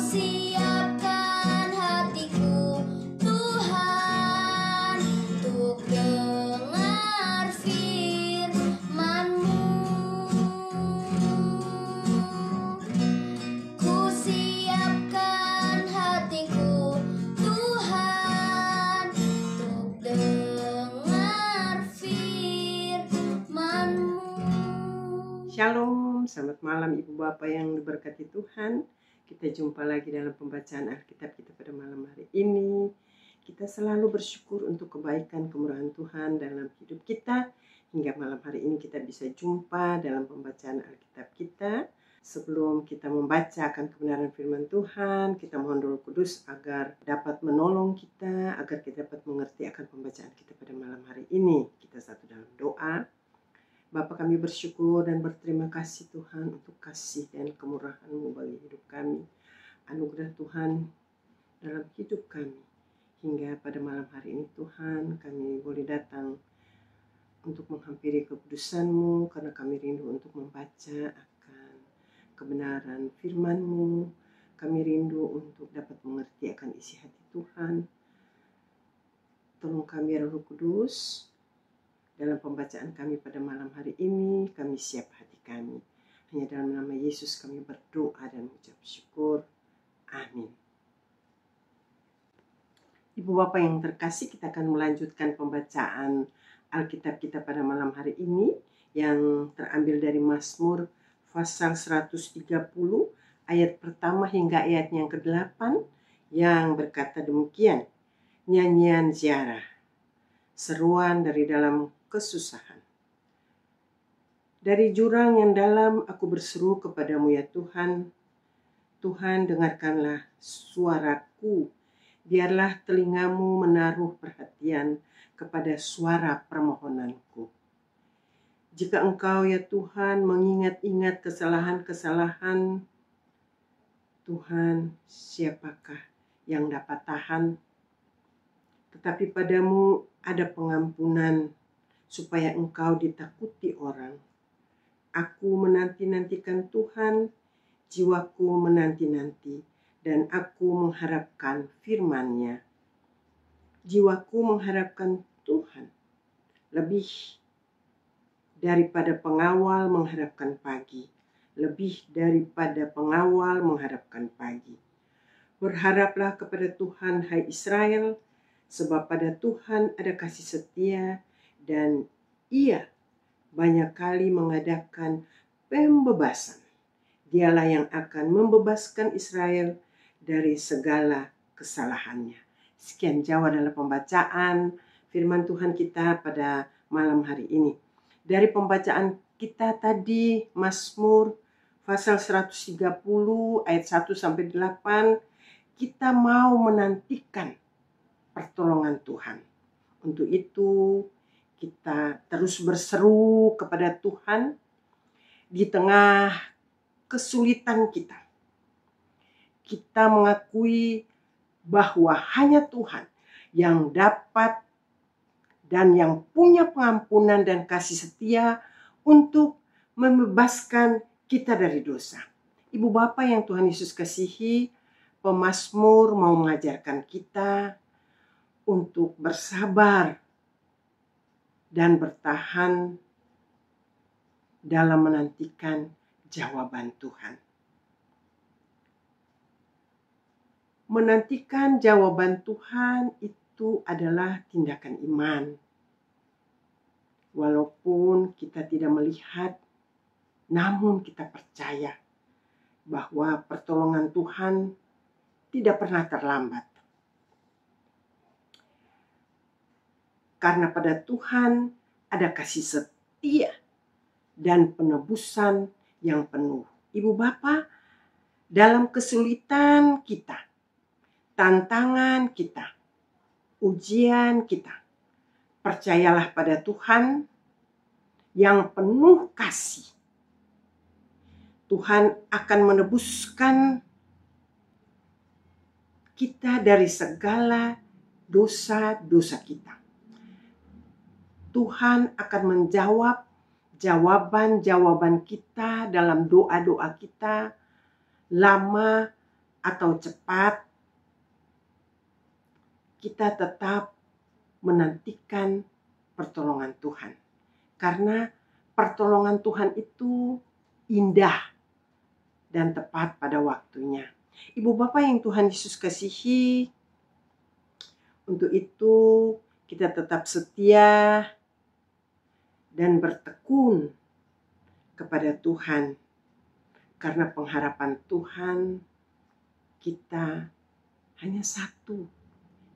siapkan hatiku Tuhan untuk dengar firman-Mu. Ku siapkan hatiku Tuhan untuk dengar firman-Mu. Shalom, selamat malam Ibu Bapak yang diberkati Tuhan. Kita jumpa lagi dalam pembacaan Alkitab kita pada malam hari ini. Kita selalu bersyukur untuk kebaikan kemurahan Tuhan dalam hidup kita. Hingga malam hari ini kita bisa jumpa dalam pembacaan Alkitab kita. Sebelum kita membaca akan kebenaran firman Tuhan, kita mohon Roh Kudus agar dapat menolong kita, agar kita dapat mengerti akan pembacaan kita pada malam hari ini. Kita satu dalam doa. Bapa, kami bersyukur dan berterima kasih Tuhan untuk kasih dan kemurahan-Mu bagi hidup kami. Anugerah Tuhan dalam hidup kami. Hingga pada malam hari ini Tuhan kami boleh datang untuk menghampiri kekudusan-Mu. Karena kami rindu untuk membaca akan kebenaran firman-Mu. Kami rindu untuk dapat mengerti akan isi hati Tuhan. Tolong kami Roh Kudus. Dalam pembacaan kami pada malam hari ini, kami siap hati kami. Hanya dalam nama Yesus kami berdoa dan mengucap syukur. Amin. Ibu Bapak yang terkasih, kita akan melanjutkan pembacaan Alkitab kita pada malam hari ini yang terambil dari Mazmur pasal 130 ayat pertama hingga ayat yang ke-8 yang berkata demikian. Nyanyian ziarah, seruan dari dalam kesusahan. Dari jurang yang dalam aku berseru kepadamu ya Tuhan. Tuhan, dengarkanlah suaraku. Biarlah telingamu menaruh perhatian kepada suara permohonanku. Jika Engkau ya Tuhan mengingat-ingat kesalahan-kesalahan, Tuhan, siapakah yang dapat tahan? Tetapi padamu ada pengampunan, supaya Engkau ditakuti orang. Aku menanti-nantikan Tuhan, jiwaku menanti-nanti, dan aku mengharapkan firman-Nya. Jiwaku mengharapkan Tuhan, lebih daripada pengawal mengharapkan pagi, lebih daripada pengawal mengharapkan pagi. Berharaplah kepada Tuhan, hai Israel, sebab pada Tuhan ada kasih setia, dan Ia banyak kali mengadakan pembebasan. Dialah yang akan membebaskan Israel dari segala kesalahannya. Sekian jauh adalah pembacaan firman Tuhan kita pada malam hari ini. Dari pembacaan kita tadi, Mazmur pasal 130 ayat 1-8, kita mau menantikan pertolongan Tuhan. Untuk itu kita terus berseru kepada Tuhan di tengah kesulitan kita. Kita mengakui bahwa hanya Tuhan yang dapat dan yang punya pengampunan dan kasih setia untuk membebaskan kita dari dosa. Ibu Bapak yang Tuhan Yesus kasihi, pemazmur mau mengajarkan kita untuk bersabar dan bertahan dalam menantikan jawaban Tuhan. Menantikan jawaban Tuhan itu adalah tindakan iman. Walaupun kita tidak melihat, namun kita percaya bahwa pertolongan Tuhan tidak pernah terlambat. Karena pada Tuhan ada kasih setia dan penebusan yang penuh. Ibu Bapak, dalam kesulitan kita, tantangan kita, ujian kita, percayalah pada Tuhan yang penuh kasih. Tuhan akan menebuskan kita dari segala dosa-dosa kita. Tuhan akan menjawab jawaban-jawaban kita dalam doa-doa kita, lama atau cepat, kita tetap menantikan pertolongan Tuhan. Karena pertolongan Tuhan itu indah dan tepat pada waktunya. Ibu Bapak yang Tuhan Yesus kasihi, untuk itu kita tetap setia dan bertekun kepada Tuhan. Karena pengharapan Tuhan kita hanya satu,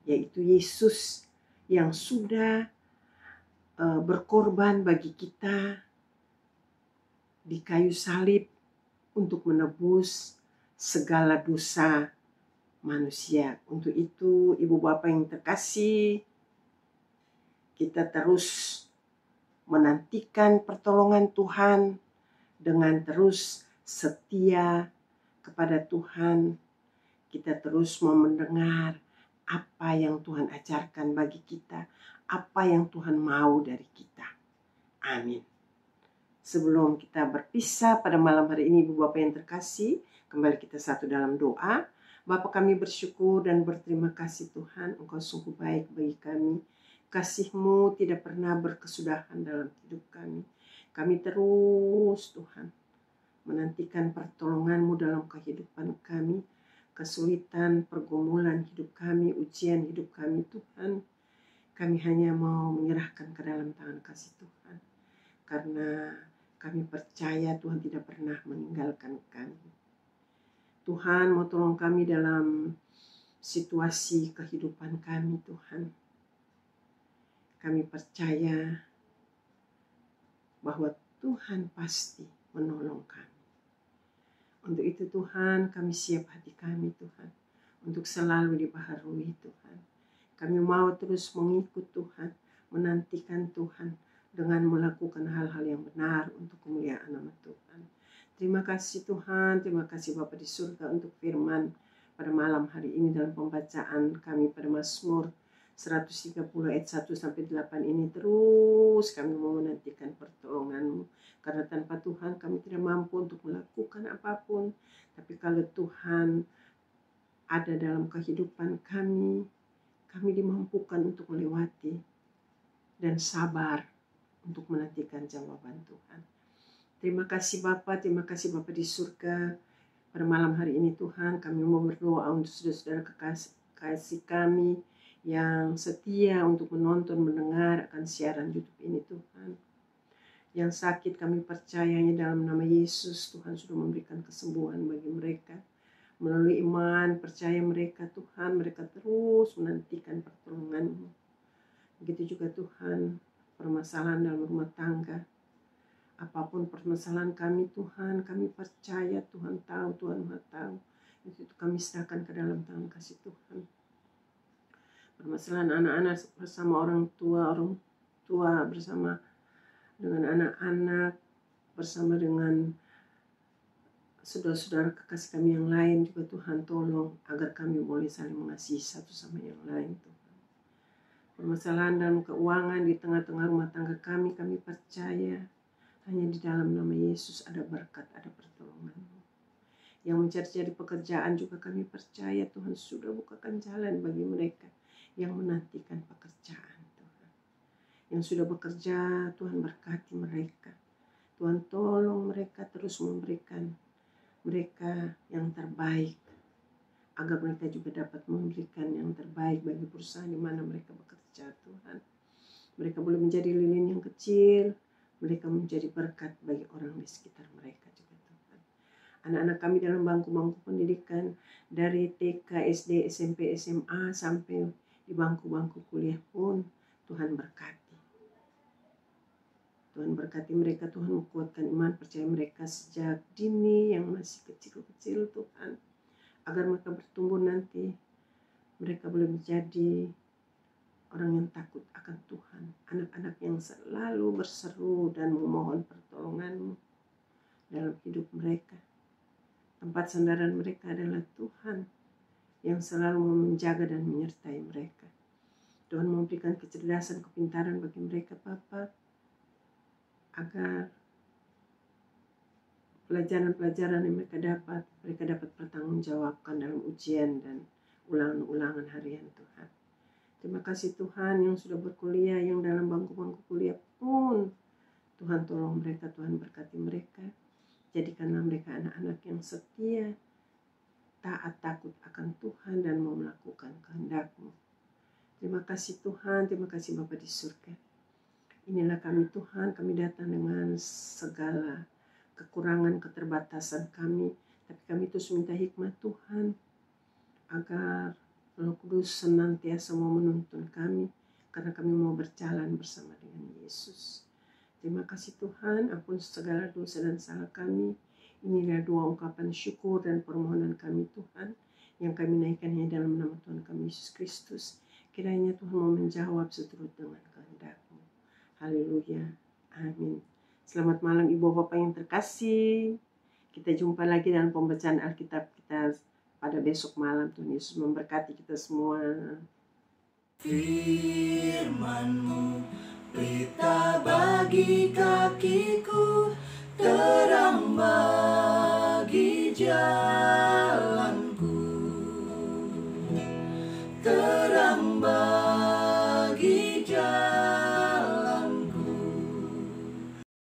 yaitu Yesus yang sudah berkorban bagi kita di kayu salib untuk menebus segala dosa manusia. Untuk itu, Ibu Bapak yang terkasih, kita terus menantikan pertolongan Tuhan dengan terus setia kepada Tuhan. Kita terus mau mendengar apa yang Tuhan ajarkan bagi kita, apa yang Tuhan mau dari kita. Amin. Sebelum kita berpisah pada malam hari ini, Ibu Bapak yang terkasih, kembali kita satu dalam doa. Bapa, kami bersyukur dan berterima kasih Tuhan, Engkau sungguh baik bagi kami. Kasih-Mu tidak pernah berkesudahan dalam hidup kami. Kami terus Tuhan menantikan pertolongan-Mu dalam kehidupan kami. Kesulitan, pergumulan hidup kami, ujian hidup kami Tuhan, kami hanya mau menyerahkan ke dalam tangan kasih Tuhan. Karena kami percaya Tuhan tidak pernah meninggalkan kami. Tuhan mau tolong kami dalam situasi kehidupan kami Tuhan. Kami percaya bahwa Tuhan pasti menolong kami. Untuk itu Tuhan, kami siap hati kami Tuhan, untuk selalu dibaharui Tuhan. Kami mau terus mengikut Tuhan, menantikan Tuhan dengan melakukan hal-hal yang benar untuk kemuliaan nama Tuhan. Terima kasih Tuhan, terima kasih Bapa di surga untuk firman pada malam hari ini dalam pembacaan kami pada Mazmur 130 ayat 1-8 ini. Terus kami mau menantikan pertolongan-Mu. Karena tanpa Tuhan kami tidak mampu untuk melakukan apapun. Tapi kalau Tuhan ada dalam kehidupan kami, kami dimampukan untuk melewati dan sabar untuk menantikan jawaban Tuhan. Terima kasih Bapa, terima kasih Bapa di surga. Pada malam hari ini Tuhan, kami mau berdoa untuk saudara-saudara kekasih kami yang setia untuk menonton, mendengar akan siaran YouTube ini Tuhan. Yang sakit kami percayanya dalam nama Yesus, Tuhan sudah memberikan kesembuhan bagi mereka. Melalui iman, percaya mereka Tuhan, mereka terus menantikan pertolongan-Mu. Begitu juga Tuhan, permasalahan dalam rumah tangga. Apapun permasalahan kami Tuhan, kami percaya Tuhan tahu, Tuhan Maha tahu. Itu kami serahkan ke dalam tangan kasih Tuhan. Permasalahan anak-anak bersama orang tua bersama dengan anak-anak, bersama dengan saudara-saudara kekasih kami yang lain juga Tuhan tolong agar kami boleh saling mengasihi satu sama yang lain Tuhan. Permasalahan dalam keuangan di tengah-tengah rumah tangga kami percaya hanya di dalam nama Yesus ada berkat, ada pertolongan-Mu. Yang mencari-cari pekerjaan juga kami percaya Tuhan sudah bukakan jalan bagi mereka yang menantikan pekerjaan Tuhan. Yang sudah bekerja Tuhan berkati mereka. Tuhan tolong mereka terus memberikan mereka yang terbaik, agar mereka juga dapat memberikan yang terbaik bagi perusahaan di mana mereka bekerja Tuhan. Mereka boleh menjadi lilin yang kecil, mereka menjadi berkat bagi orang di sekitar mereka juga Tuhan. Anak-anak kami dalam bangku-bangku pendidikan dari TK, SD, SMP, SMA sampai di bangku-bangku kuliah pun Tuhan berkati. Tuhan berkati mereka, Tuhan menguatkan iman percaya mereka sejak dini yang masih kecil-kecil Tuhan. Agar mereka bertumbuh nanti, mereka boleh menjadi orang yang takut akan Tuhan. Anak-anak yang selalu berseru dan memohon pertolongan-Mu dalam hidup mereka. Tempat sandaran mereka adalah Tuhan yang selalu menjaga dan menyertai mereka. Tuhan memberikan kecerdasan, kepintaran bagi mereka Bapa, agar pelajaran-pelajaran yang mereka dapat pertanggungjawabkan dalam ujian dan ulangan-ulangan harian Tuhan. Terima kasih Tuhan yang sudah berkuliah, yang dalam bangku-bangku kuliah pun Tuhan tolong mereka, Tuhan berkati mereka. Jadikanlah mereka anak-anak yang setia, taat takut akan Tuhan dan mau melakukan kehendak-Mu. Terima kasih Tuhan, terima kasih Bapa di surga. Inilah kami Tuhan, kami datang dengan segala kekurangan, keterbatasan kami. Tapi kami terus minta hikmat Tuhan, agar Roh Kudus senantiasa mau menuntun kami, karena kami mau berjalan bersama dengan Yesus. Terima kasih Tuhan, ampun segala dosa dan salah kami. Inilah doa ungkapan syukur dan permohonan kami Tuhan, yang kami naikkannya dalam nama Tuhan kami Yesus Kristus. Kiranya Tuhan mau menjawab seturut dengan kehendak-Mu. Haleluya, amin. Selamat malam Ibu Bapak yang terkasih. Kita jumpa lagi dalam pembacaan Alkitab kita pada besok malam. Tuhan Yesus memberkati kita semua. Firman-Mu berita bagi kakiku, terang bagi